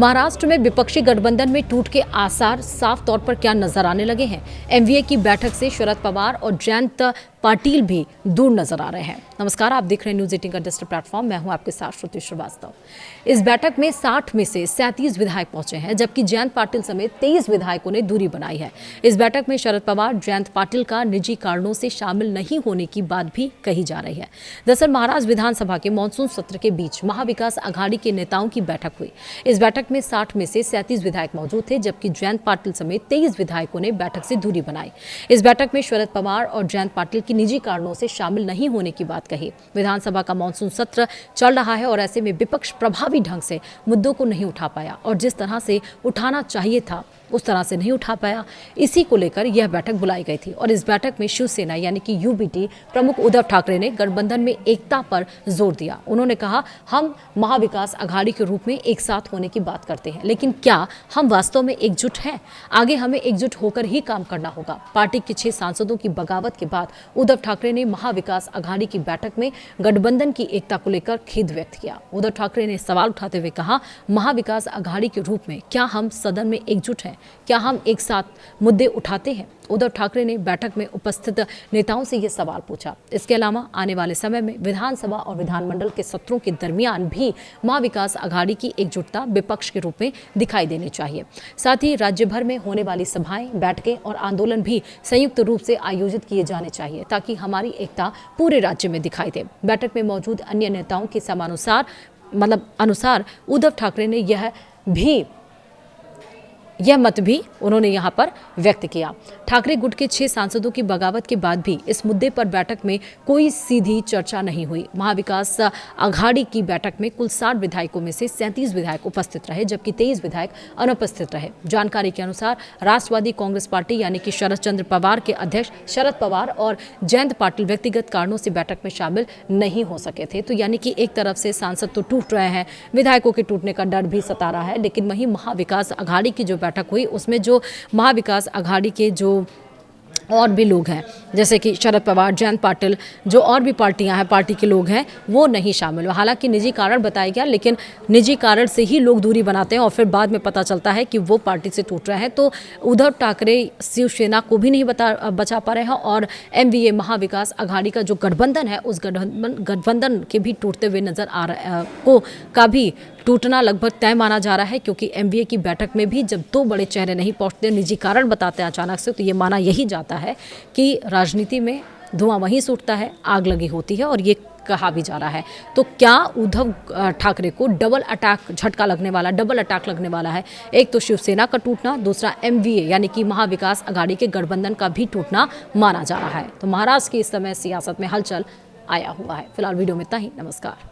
महाराष्ट्र में विपक्षी गठबंधन में टूट के आसार साफ तौर पर क्या नजर आने लगे हैं। एमवीए की बैठक से शरद पवार और जयंत पाटिल भी दूर नजर आ रहे हैं। नमस्कार, आप देख रहे हैं न्यूज 18 का डिजिटल प्लेटफॉर्म। मैं हूं आपके साथ श्रुति श्रीवास्तव। इस बैठक में 60 में से 37 विधायक पहुंचे हैं, जबकि जयंत पाटिल समेत 23 विधायकों ने दूरी बनाई है। इस बैठक में शरद पवार जयंत पाटिल का निजी कारणों से शामिल नहीं होने की बात भी कही जा रही है। दरअसल महाराष्ट्र विधानसभा के मानसून सत्र के बीच महाविकास अघाड़ी के नेताओं की बैठक हुई। इस बैठक में 60 में से 37 विधायक मौजूद थे, जबकि जयंत पाटिल समेत 23 विधायकों ने बैठक से दूरी बनाई। इस बैठक में शरद पवार और जयंत पाटिल की निजी कारणों से शामिल नहीं होने की बात कही। विधानसभा का मानसून सत्र चल रहा है और ऐसे में विपक्ष प्रभावी ढंग से मुद्दों को नहीं उठा पाया और जिस तरह से उठाना चाहिए था उस तरह से नहीं उठा पाया। इसी को लेकर यह बैठक बुलाई गई थी और इस बैठक में शिवसेना यानी कि यूबीटी प्रमुख उद्धव ठाकरे ने गठबंधन में एकता पर जोर दिया। उन्होंने कहा, हम महाविकास अघाड़ी के रूप में एक साथ होने की बात करते हैं, लेकिन क्या हम वास्तव में एकजुट हैं? आगे हमें एकजुट होकर ही काम करना होगा। पार्टी के 6 सांसदों की बगावत के बाद उद्धव ठाकरे ने महाविकास अघाड़ी की बैठक में गठबंधन की एकता को लेकर खेद व्यक्त किया। उद्धव ठाकरे ने सवाल उठाते हुए कहा, महाविकास अघाड़ी के रूप में क्या हम सदन में एकजुट हैं? क्या हम एक साथ मुद्दे उठाते हैं? उद्धव ठाकरे ने बैठक में उपस्थित नेताओं से यह सवाल पूछा। इसके अलावा आने वाले समय में विधानसभा और विधानमंडल के सत्रों के दरमियान भी महाविकास अघाड़ी की एकजुटता विपक्ष के रूप में दिखाई देनी चाहिए। साथ ही राज्य भर में होने वाली सभाएं, बैठकें और आंदोलन भी संयुक्त रूप से आयोजित किए जाने चाहिए, ताकि हमारी एकता पूरे राज्य में दिखाई दे। बैठक में मौजूद अन्य नेताओं के अनुसार उद्धव ठाकरे ने यह मत भी उन्होंने यहां पर व्यक्त किया। ठाकरे गुट के 6 सांसदों की बगावत के बाद भी इस मुद्दे पर बैठक में कोई सीधी चर्चा नहीं हुई। महाविकास अघाड़ी की बैठक में कुल 60 विधायकों में से 37 विधायक उपस्थित रहे, जबकि 23 विधायक अनुपस्थित रहे। जानकारी के अनुसार राष्ट्रवादी कांग्रेस पार्टी यानी कि शरद चंद्र पवार के अध्यक्ष शरद पवार और जयंत पाटिल व्यक्तिगत कारणों से बैठक में शामिल नहीं हो सके थे। तो यानी कि एक तरफ से सांसद तो टूट रहे हैं, विधायकों के टूटने का डर भी सता रहा है, लेकिन वहीं महाविकास अघाड़ी की जो बैठक हुई उसमें जो महाविकास अघाड़ी के जो और भी लोग हैं, जैसे कि शरद पवार, जयंत पाटिल, जो और भी पार्टियां हैं, पार्टी के लोग हैं, वो नहीं शामिल हुए। हालांकि निजी कारण बताया गया, लेकिन निजी कारण से ही लोग दूरी बनाते हैं और फिर बाद में पता चलता है कि वो पार्टी से टूट रहे हैं। तो उद्धव ठाकरे शिवसेना को भी नहीं बचा पा रहे हैं और एमवीए महाविकास अघाड़ी का जो गठबंधन है उस गठबंधन के भी टूटते हुए नजर आ रहा का भी टूटना लगभग तय माना जा रहा है, क्योंकि एमवीए की बैठक में भी जब 2 बड़े चेहरे नहीं पहुंचते, निजी कारण बताते हैं अचानक से, तो ये माना यही जाता है कि राजनीति में धुआं वहीं सूटता है, आग लगी होती है, और ये कहा भी जा रहा है। तो क्या उद्धव ठाकरे को डबल अटैक लगने वाला है? एक तो शिवसेना का टूटना, दूसरा एमवीए यानी कि महाविकास अघाड़ी के गठबंधन का भी टूटना माना जा रहा है। तो महाराष्ट्र की इस समय सियासत में हलचल आया हुआ है। फिलहाल वीडियो में इतना ही। नमस्कार।